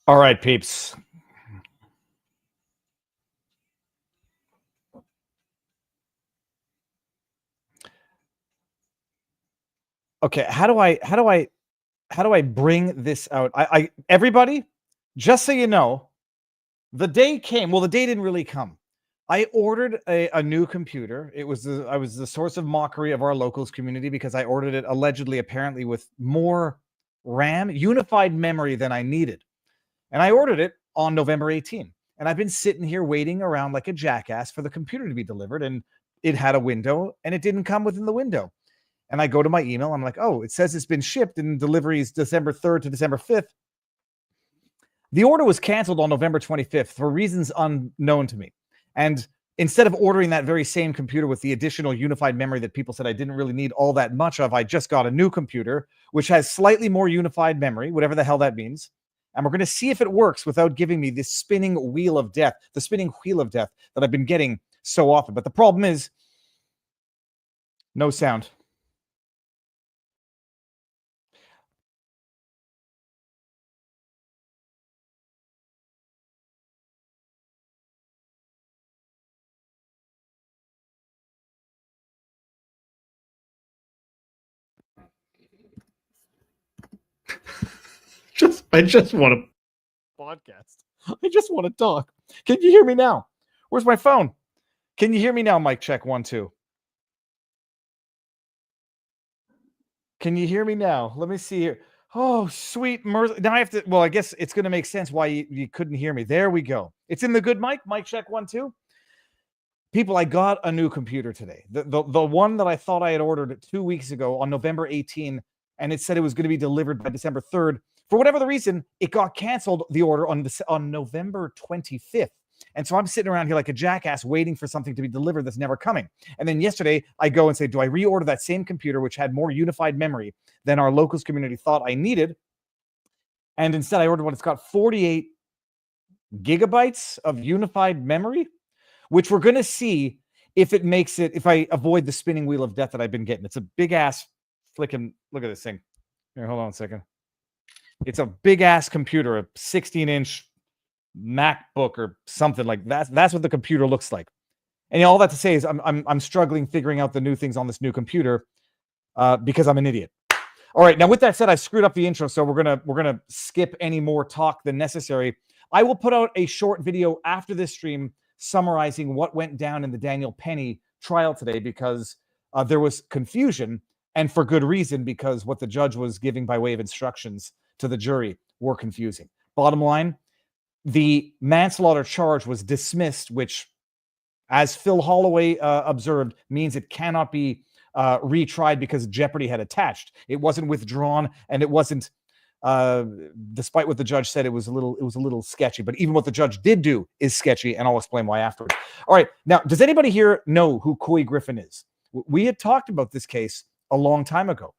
All right, peeps. Okay, how do I bring this out? Everybody, just so you know, the day came. Well, the day didn't really come. I ordered a new computer. I was the source of mockery of our locals community because I ordered it allegedly, apparently, with more RAM, unified memory than I needed. And I ordered it on November 18. And I've been sitting here waiting around like a jackass for the computer to be delivered. And it had a window and it didn't come within the window. And I go to my email. I'm like, oh, it says it's been shipped and delivery is December 3rd to December 5th. The order was canceled on November 25th for reasons unknown to me. And instead of ordering that very same computer with the additional unified memory that people said I didn't really need all that much of, I just got a new computer, which has slightly more unified memory, whatever the hell that means. And we're going to see if it works without giving me this spinning wheel of death, the spinning wheel of death that I've been getting so often. But the problem is no sound. I just want to podcast. I just want to talk. Can you hear me now? Where's my phone? Can you hear me now? Mic check 1 2. Can you hear me now? Let me see here. Oh, sweet mercy. Now I have to. Well, I guess it's going to make sense why you couldn't hear me. There we go. It's in the good mic. Mic check 1 2. People, I got a new computer today. The one that I thought I had ordered 2 weeks ago on November 18, and it said it was going to be delivered by December 3rd. For whatever the reason, it got canceled, the order, on November 25th. And so I'm sitting around here like a jackass waiting for something to be delivered that's never coming. And then yesterday, I go and say, do I reorder that same computer, which had more unified memory than our locals community thought I needed? And instead, I ordered one. It's got 48 gigabytes of unified memory, which we're going to see if it makes it, if I avoid the spinning wheel of death that I've been getting. It's a big ass flicking, look at this thing. Here, hold on a second. It's a big ass computer, a 16-inch MacBook or something like that. That's what the computer looks like. And all that to say is I'm struggling figuring out the new things on this new computer because I'm an idiot. All right, now with that said, I screwed up the intro, so we're gonna skip any more talk than necessary. I will put out a short video after this stream summarizing what went down in the Daniel Penny trial today because there was confusion, and for good reason, because what the judge was giving by way of instructions to the jury were confusing. Bottom line, the manslaughter charge was dismissed, which, as Phil Holloway observed, means it cannot be retried because jeopardy had attached. It wasn't withdrawn, and it wasn't, despite what the judge said, it was a little sketchy. But even what the judge did do is sketchy, and I'll explain why afterward. All right, now, does anybody here know who Coy Griffin is? We had talked about this case a long time ago,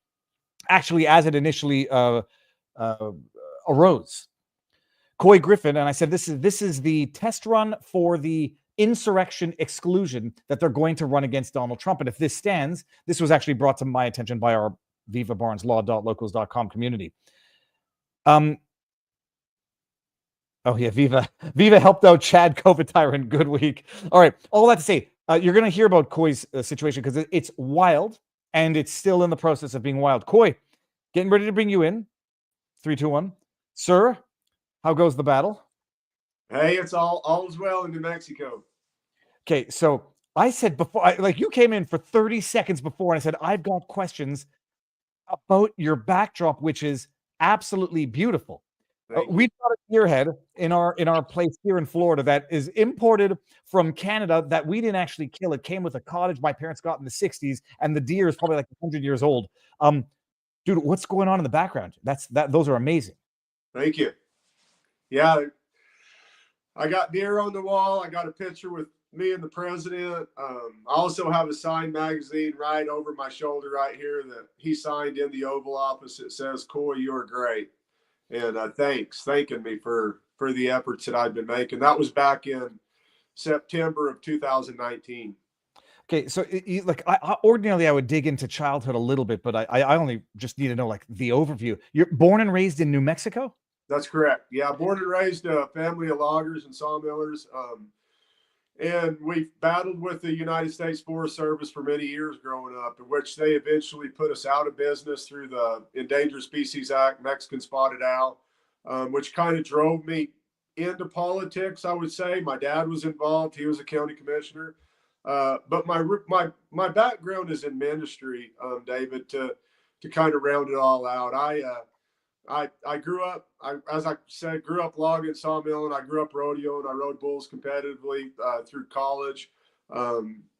actually, as it initially arose. Coy Griffin, and I said this is the test run for the insurrection exclusion that they're going to run against Donald Trump. And if this stands, this was actually brought to my attention by our Viva Barneslaw.locals.com community. Oh yeah, Viva helped out Chad Kopitar in Good Week. All right, all that to say, you're going to hear about Coy's situation because it's wild, and it's still in the process of being wild. Coy, getting ready to bring you in. 3, 2, 1. Sir, how goes the battle? Hey, it's all's well in New Mexico. Okay, so I said before, you came in for 30 seconds before, and I said, I've got questions about your backdrop, which is absolutely beautiful. We've got a deerhead in our place here in Florida that is imported from Canada that we didn't actually kill. It came with a cottage my parents got in the 60s, and the deer is probably like 100 years old. Dude, what's going on in the background? Those are amazing. Thank you. Yeah, I got deer on the wall. I got a picture with me and the president. I also have a signed magazine right over my shoulder right here that he signed in the Oval Office. It says, Coy, you're great. And thanking me for the efforts that I've been making. That was back in September of 2019. Okay, so ordinarily I would dig into childhood a little bit, but I only just need to know like the overview. You're born and raised in New Mexico? That's correct. Yeah, born and raised a family of loggers and sawmillers. And we battled with the United States Forest Service for many years growing up, in which they eventually put us out of business through the Endangered Species Act, Mexican spotted owl, which kind of drove me into politics, I would say. My dad was involved. He was a county commissioner. But my background is in ministry, David, to kind of round it all out. I grew up, as I said, grew up logging, sawmilling. I grew up rodeoing. I rode bulls competitively through college.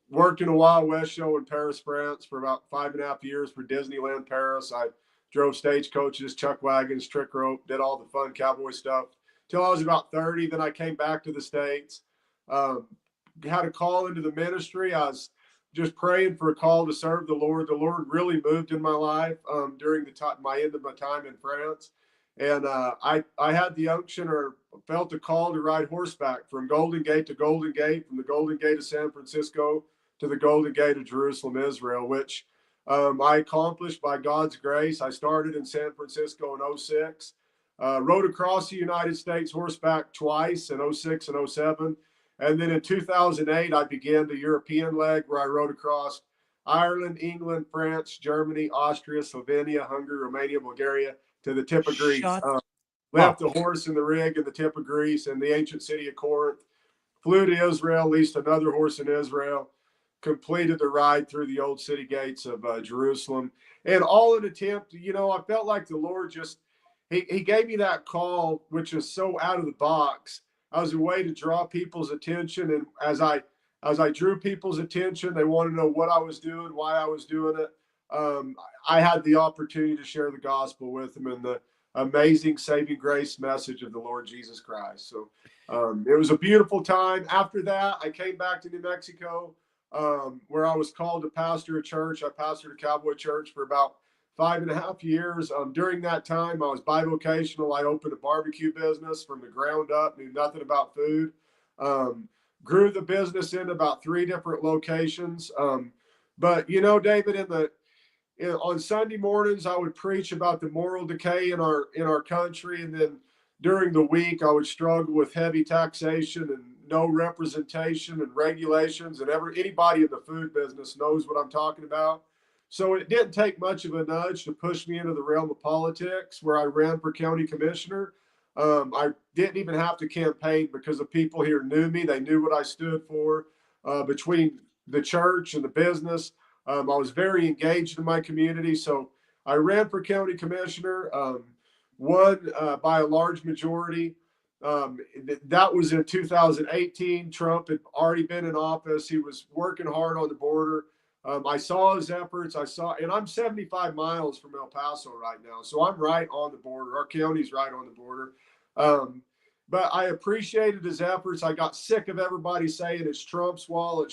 Worked in a Wild West show in Paris, France for about 5.5 years for Disneyland Paris. I drove stagecoaches, chuck wagons, trick rope, did all the fun cowboy stuff till I was about 30. Then I came back to the States, had a call into the ministry. I was just praying for a call to serve the Lord. The Lord really moved in my life during my end of my time in France. And I had the unction, or felt the call, to ride horseback from Golden Gate to Golden Gate, from the Golden Gate of San Francisco to the Golden Gate of Jerusalem, Israel, which I accomplished by God's grace. I started in San Francisco in 06, rode across the United States horseback twice in 06 and 07. And then in 2008, I began the European leg, where I rode across Ireland, England, France, Germany, Austria, Slovenia, Hungary, Romania, Bulgaria, to the tip of Greece. Left the horse in the rig in the tip of Greece and the ancient city of Corinth. Flew to Israel, leased another horse in Israel. Completed the ride through the old city gates of Jerusalem. And all an attempt, I felt like the Lord just, he gave me that call, which is so out of the box, as a way to draw people's attention. And as I drew people's attention, they wanted to know what I was doing, why I was doing it. I had the opportunity to share the gospel with them and the amazing saving grace message of the Lord Jesus Christ. So it was a beautiful time. After that, I came back to New Mexico, where I was called to pastor a church. I pastored a cowboy church for about 5.5 years. During that time, I was bivocational. I opened a barbecue business from the ground up, knew nothing about food. Grew the business into about 3 different locations. But David, on Sunday mornings, I would preach about the moral decay in our country, and then during the week, I would struggle with heavy taxation and no representation and regulations. And anybody in the food business knows what I'm talking about. So it didn't take much of a nudge to push me into the realm of politics, where I ran for county commissioner. I didn't even have to campaign, because the people here knew me. They knew what I stood for. Between the church and the business, I was very engaged in my community. So I ran for county commissioner, won by a large majority. That was in 2018. Trump had already been in office. He was working hard on the border. I saw his efforts. And I'm 75 miles from El Paso right now. So I'm right on the border. Our county's right on the border. But I appreciated his efforts. I got sick of everybody saying it's Trump's wall,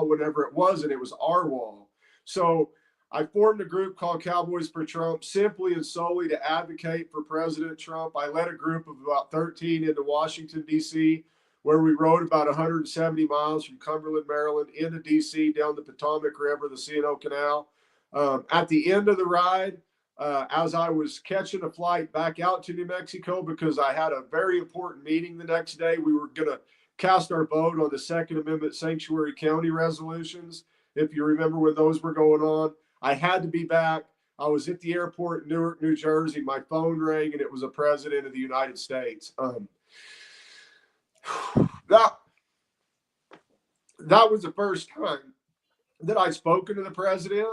whenever it wasn't. It was our wall. So I formed a group called Cowboys for Trump, simply and solely to advocate for President Trump. I led a group of about 13 into Washington, D.C., where we rode about 170 miles from Cumberland, Maryland, into D.C., down the Potomac River, the C&O Canal. At the end of the ride, as I was catching a flight back out to New Mexico, because I had a very important meeting the next day, we were going to cast our vote on the Second Amendment Sanctuary County resolutions, if you remember when those were going on. I had to be back. I was at the airport in Newark, New Jersey. My phone rang, and it was a president of the United States. That was the first time that I'd spoken to the president.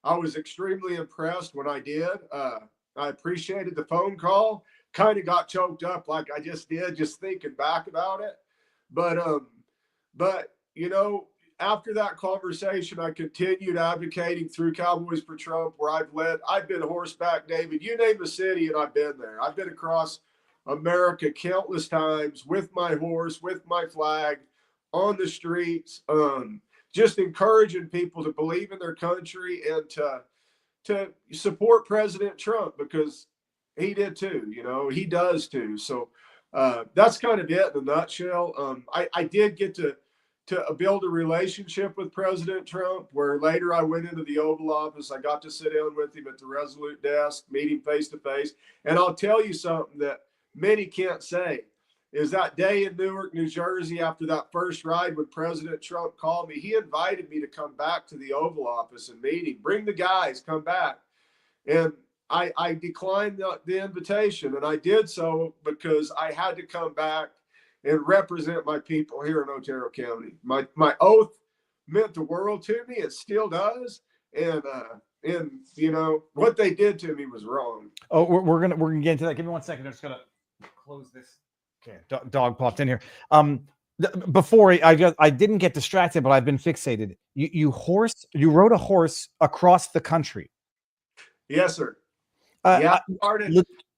I was extremely impressed when I did. I appreciated the phone call. Kind of got choked up like I just did, just thinking back about it. But after that conversation, I continued advocating through Cowboys for Trump, where I've been horseback, David. You name the city, and I've been there. I've been across America countless times with my horse, with my flag, on the streets, just encouraging people to believe in their country and to support President Trump, because he did too. He does too. So that's kind of it in a nutshell. I did get to to build a relationship with President Trump, where later I went into the Oval Office. I got to sit down with him at the Resolute desk, meet him face to face. And I'll tell you something that many can't say is that day in Newark, New Jersey, after that first ride, when President Trump called me, he invited me to come back to the Oval Office and meet him. Bring the guys, come back. And I declined the invitation, and I did so because I had to come back and represent my people here in Otero County. My oath meant the world to me. It still does. And you know, what they did to me was wrong. Oh, we're gonna get into that. Give me 1 second. I'm just gonna close this. Okay, dog popped in here. Before I didn't get distracted, but I've been fixated. You rode a horse across the country. Yes, sir. Yeah,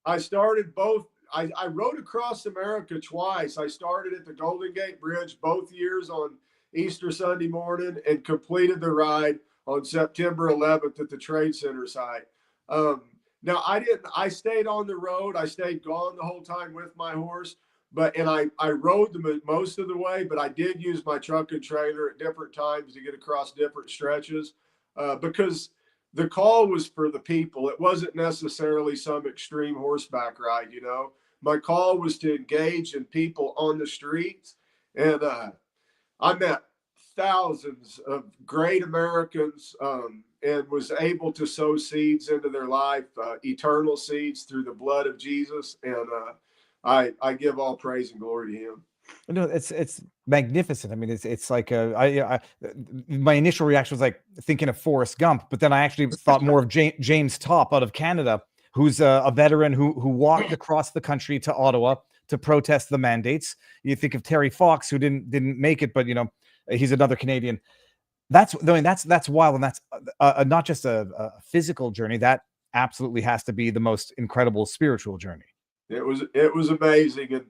I started both. I rode across America twice. I started at the Golden Gate Bridge both years on Easter Sunday morning and completed the ride on September 11th at the Trade Center site. Now, I stayed on the road. I stayed gone the whole time with my horse, and I rode most of the way, but I did use my truck and trailer at different times to get across different stretches because the call was for the people. It wasn't necessarily some extreme horseback ride, you know. My call was to engage in people on the streets. And I met thousands of great Americans and was able to sow seeds into their life, eternal seeds through the blood of Jesus. And I give all praise and glory to him. No, it's magnificent. I mean, it's like my initial reaction was like thinking of Forrest Gump, but then I actually thought more of James Topp out of Canada, who's a veteran who walked across the country to Ottawa to protest the mandates. You think of Terry Fox, who didn't make it, but you know, he's another Canadian. That's wild, and that's not just a physical journey. That absolutely has to be the most incredible spiritual journey. It was amazing, and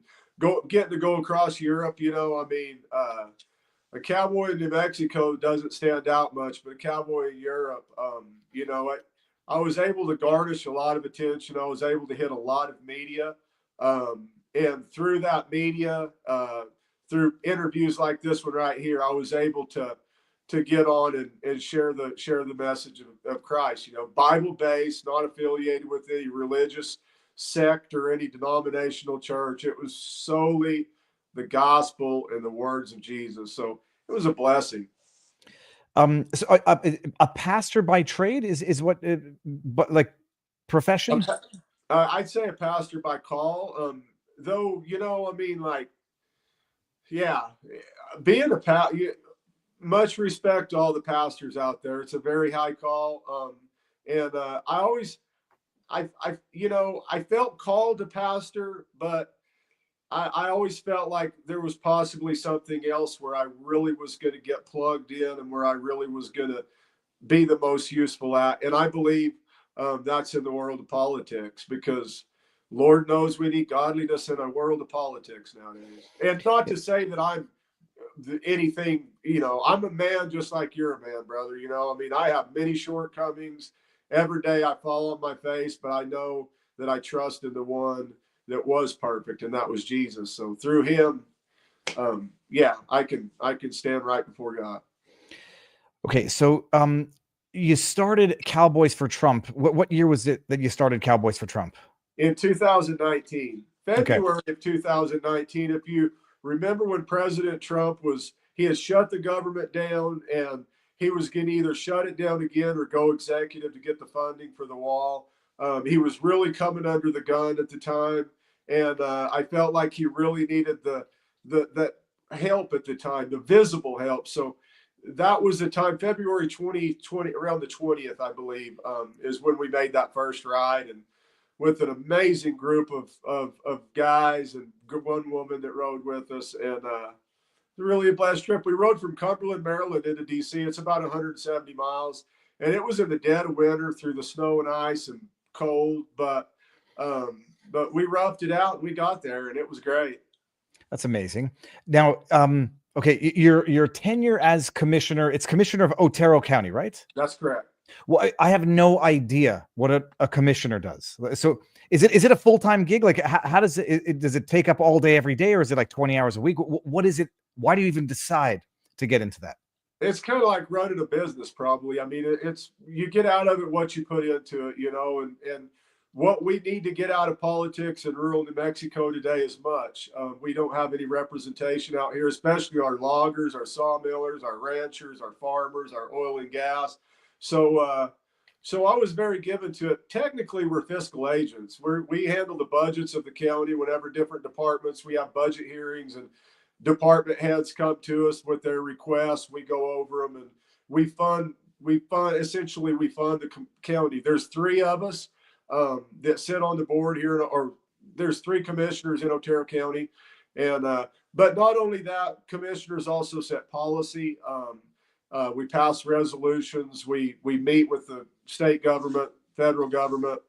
getting to go across Europe, you know, I mean, a cowboy in New Mexico doesn't stand out much, but a cowboy in Europe, you know, I was able to garnish a lot of attention. I was able to hit a lot of media, and through that media, through interviews like this one right here, I was able to get on and share the message of Christ. You know, Bible based, not affiliated with any religious sect or any denominational church. It was solely the gospel and the words of Jesus. So it was a blessing. So a pastor by trade is what, but like profession? I'd say a pastor by call. Though, you know, I mean, like, yeah, being a pastor, much respect to all the pastors out there. It's a very high call. And I felt called to pastor, but I always felt like there was possibly something else where I really was going to get plugged in and where I really was going to be the most useful at. And I believe that's in the world of politics, because Lord knows we need godliness in a world of politics nowadays. And not to say that I'm anything, you know, I'm a man just like you're a man, brother. You know, I mean, I have many shortcomings. Every day I fall on my face, but I know that I trust in the one that was perfect, and that was Jesus. So through him, I can stand right before God. Okay, so you started Cowboys for Trump. What year was it that you started Cowboys for Trump? In 2019, February of 2019. If you remember, when President Trump he had shut the government down, and he was going to either shut it down again or go executive to get the funding for the wall. He was really coming under the gun at the time, and I felt like he really needed the help at the time, the visible help. So that was the time, February 2020, around the 20th, I believe, is when we made that first ride, and with an amazing group of guys and one woman that rode with us, and really a blessed trip. We rode from Cumberland, Maryland into DC. It's about 170 miles, and it was in the dead of winter through the snow and ice and cold, but we roughed it out and we got there, and it was great. That's amazing. Now, okay, your tenure as commissioner, it's commissioner of Otero County, right? That's correct. Well, I have no idea what a commissioner does. So is it a full-time gig? Like, how does it take up all day, every day, or is it like 20 hours a week? What is it? Why do you even decide to get into that? It's kind of like running a business, probably. I mean, it's you get out of it what you put into it, and what we need to get out of politics in rural New Mexico today is much. We don't have any representation out here, especially our loggers, our sawmillers, our ranchers, our farmers, our oil and gas. So I was very given to it. Technically, we're fiscal agents. We handle the budgets of the county. Whenever different departments, we have budget hearings and department heads come to us with their requests. We go over them and we fund essentially we fund the county. There's three of us that sit on the board here, or there's three commissioners in Otero County. And but not only that, commissioners also set policy. We pass resolutions. We meet with the state government, federal government.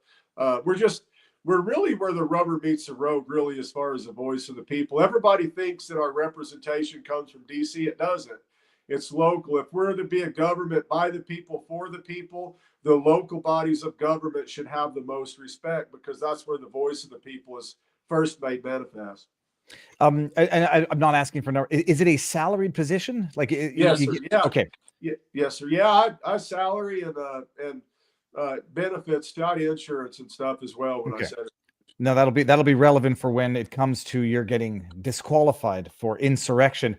We're really where the rubber meets the road, really, as far as the voice of the people. Everybody thinks that our representation comes from DC. It doesn't. It's local. If we're to be a government by the people, for the people, the local bodies of government should have the most respect, because that's where the voice of the people is first made manifest. I'm not asking for number. Is it a salaried position? Like, yes, sir. Yeah. Okay. Yes, sir. Yeah, I salary and benefits, study insurance and stuff as well. When I said it. No, that'll be relevant for when it comes to you're getting disqualified for insurrection.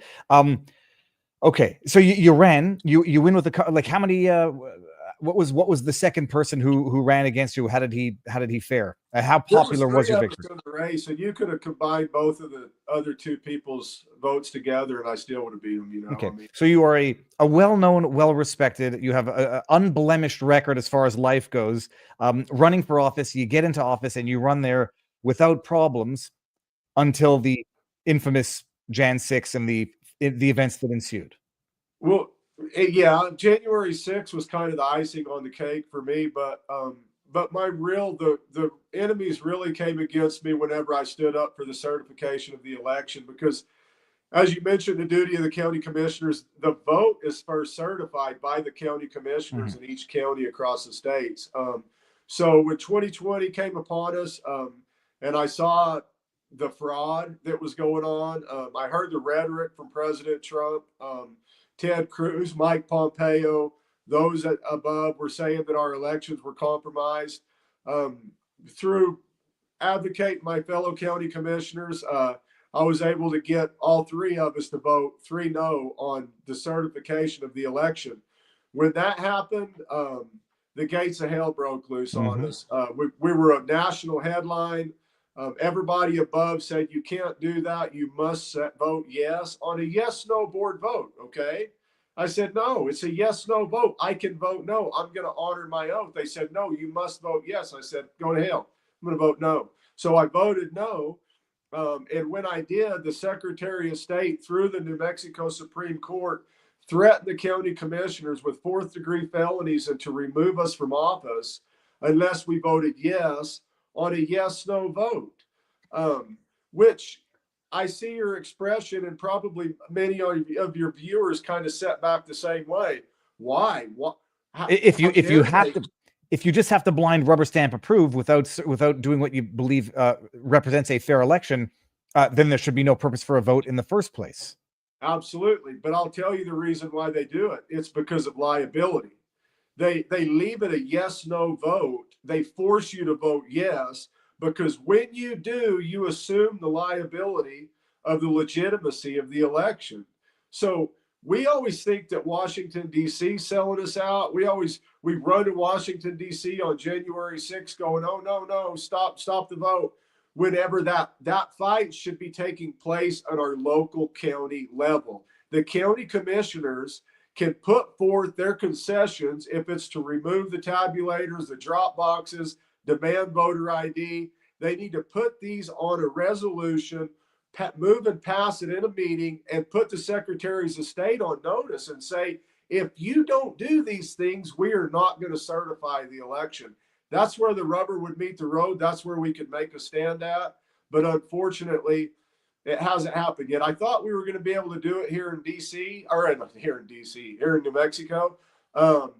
Okay, so you ran, you win with the, like, how many? What was the second person who ran against you? How did he fare? How popular was your victory? In the race, and you could have combined both of the other two people's votes together, and I still would have beat them. Okay, I mean, so you are a well-known, well-respected. You have an unblemished record as far as life goes. Running for office, you get into office, and you run there without problems until the infamous Jan 6 and the events that ensued. Well, yeah, January 6th was kind of the icing on the cake for me, but my the enemies really came against me whenever I stood up for the certification of the election, because, as you mentioned, the duty of the county commissioners, the vote is first certified by the county commissioners in each county across the states. So when 2020 came upon us, and I saw the fraud that was going on, I heard the rhetoric from President Trump, Ted Cruz, Mike Pompeo, those above were saying that our elections were compromised. Through advocating my fellow county commissioners, I was able to get all three of us to vote 3-0 on the certification of the election. When that happened, the gates of hell broke loose on us. We were a national headline. Everybody above said, you can't do that. You must vote yes on a yes/no board vote. Okay. I said, no, it's a yes/no vote. I can vote no. I'm going to honor my oath. They said, no, you must vote yes. I said, go to hell. I'm going to vote no. So I voted no. And when I did, the Secretary of State, through the New Mexico Supreme Court, threatened the county commissioners with 4th-degree felonies and to remove us from office unless we voted yes on a yes/no vote, which I see your expression, and probably many of your viewers kind of set back the same way. Why? What? If you just have to blind rubber stamp approve without doing what you believe represents a fair election, then there should be no purpose for a vote in the first place. Absolutely, but I'll tell you the reason why they do it. It's because of liability. They leave it a yes/no vote. They force you to vote yes, because when you do, you assume the liability of the legitimacy of the election. So we always think that Washington, D.C. selling us out. We run to Washington, D.C. on January 6th going, oh, no, stop the vote. Whenever that fight should be taking place at our local county level. The county commissioners can put forth their concessions if it's to remove the tabulators, the drop boxes, demand voter ID. They need to put these on a resolution, move and pass it in a meeting, and put the secretaries of state on notice and say, if you don't do these things, we are not going to certify the election. That's where the rubber would meet the road. That's where we could make a stand at. But unfortunately, it hasn't happened yet. I thought we were going to be able to do it here in D.C. or here in New Mexico. But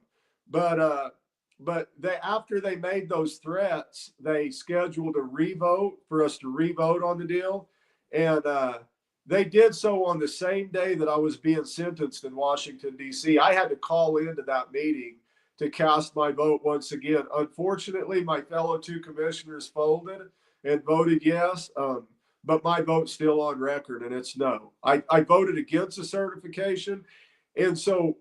after they made those threats, they scheduled a revote for us to revote on the deal. And they did so on the same day that I was being sentenced in Washington, D.C. I had to call into that meeting to cast my vote once again. Unfortunately, my fellow 2 commissioners folded and voted yes, but my vote's still on record, and it's no. I voted against the certification, and so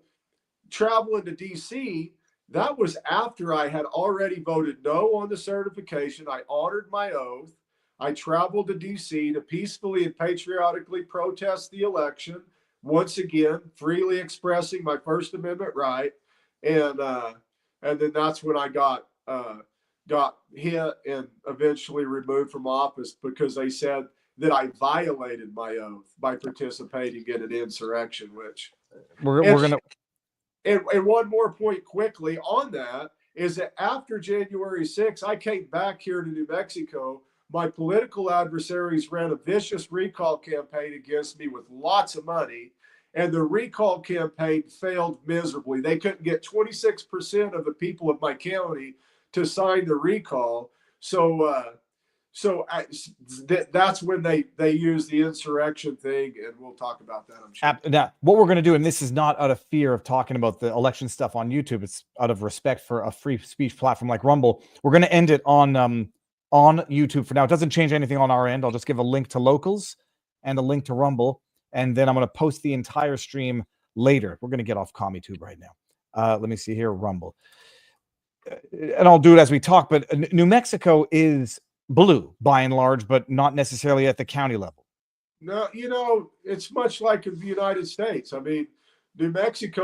traveling to D.C., that was after I had already voted no on the certification. I honored my oath. I traveled to D.C. to peacefully and patriotically protest the election, once again, freely expressing my First Amendment right. And then that's when I got hit and eventually removed from office because they said that I violated my oath by participating in an insurrection, which we're gonna. And one more point quickly on that is that after January 6th, I came back here to New Mexico. My political adversaries ran a vicious recall campaign against me with lots of money, and the recall campaign failed miserably. They couldn't get 26% of the people of my county to sign the recall. So that's when they use the insurrection thing, and we'll talk about that, I'm sure. Now, what we're going to do, and this is not out of fear of talking about the election stuff on YouTube, it's out of respect for a free speech platform like Rumble. We're going to end it on YouTube for now. It doesn't change anything on our end. I'll just give a link to Locals and a link to Rumble, and then I'm going to post the entire stream later. We're going to get off CommieTube right now. Let me see here, Rumble. And I'll do it as we talk, but New Mexico is blue by and large, but not necessarily at the county level. No, it's much like in the United States. I mean, New Mexico